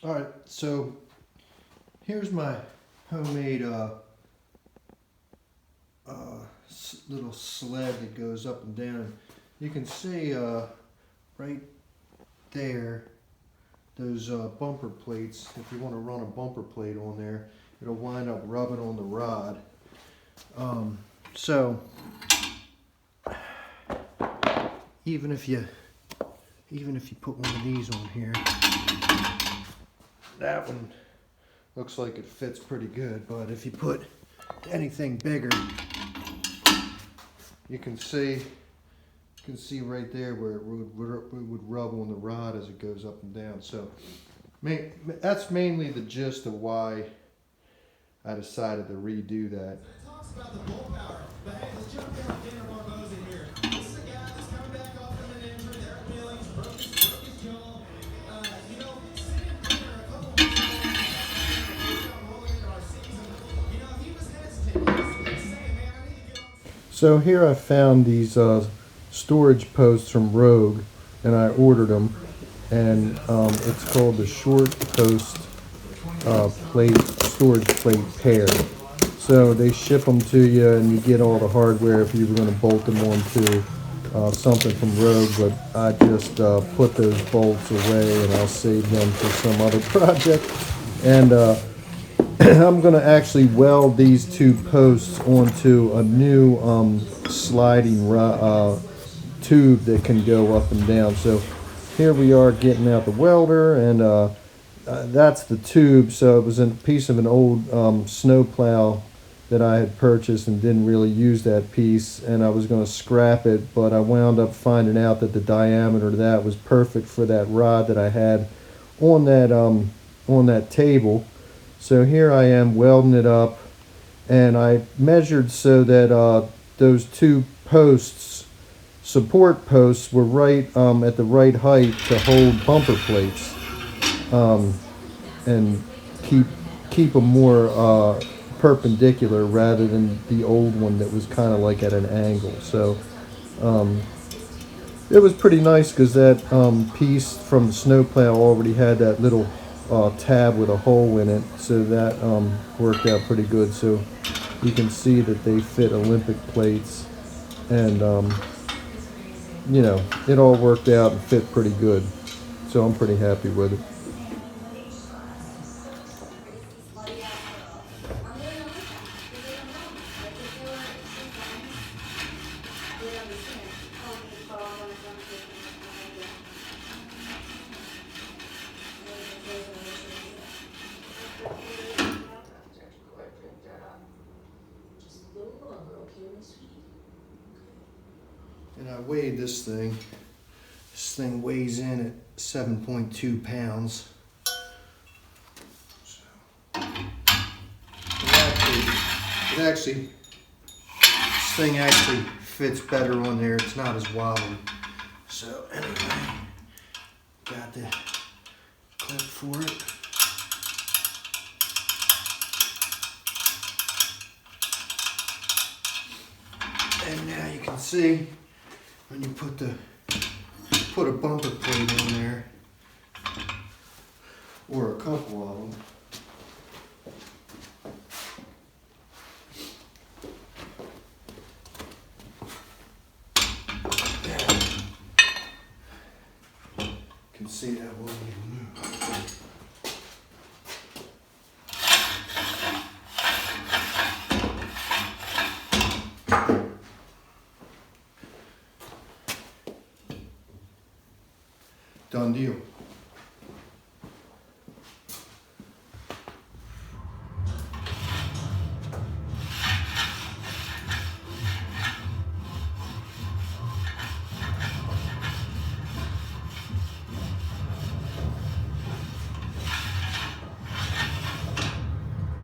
All right, so here's my homemade little sled that goes up and down. You can see right there those bumper plates. If you want to run a bumper plate on there, it'll wind up rubbing on the rod. So even if you put one of these on here, that one looks like it fits pretty good. But if you put anything bigger, you can see right there where it would rub on the rod as it goes up and down. So that's mainly the gist of why I decided to redo that. It talks about the bull power, but hey, let's jump in on Dana Barboza here. This is a guy that's coming back off from an injury. There at Billings, broke his jaw. Sitting in dinner a couple weeks ago, rolling into our season. He was hesitant. He was saying, man, I need to get on. So here I found these storage posts from Rogue, and I ordered them, and it's called the short post storage plate pair. So they ship them to you, and you get all the hardware if you were going to bolt them onto something from Rogue. But I just put those bolts away, and I'll save them for some other project. And I'm going to actually weld these two posts onto a new sliding tube that can go up and down. So here we are getting out the welder, and that's the tube. So it was a piece of an old snow plow that I had purchased and didn't really use that piece, and I was going to scrap it, but I wound up finding out that the diameter of that was perfect for that rod that I had on that table. So here I am welding it up, and I measured so that those two posts, support posts, were right at the right height to hold bumper plates, and keep them more perpendicular rather than the old one that was kind of like at an angle. So it was pretty nice because that piece from the snowplow already had that little tab with a hole in it, so that worked out pretty good. So you can see that they fit Olympic plates, and it all worked out and fit pretty good. So I'm pretty happy with it. And I weighed this thing. This thing weighs in at 7.2 pounds. So this thing actually fits better on there. It's not as wobbly. So anyway, got the clip for it. And now you can see when you put a bumper plate on there, or a couple of them. You can see that won't even move. Done deal.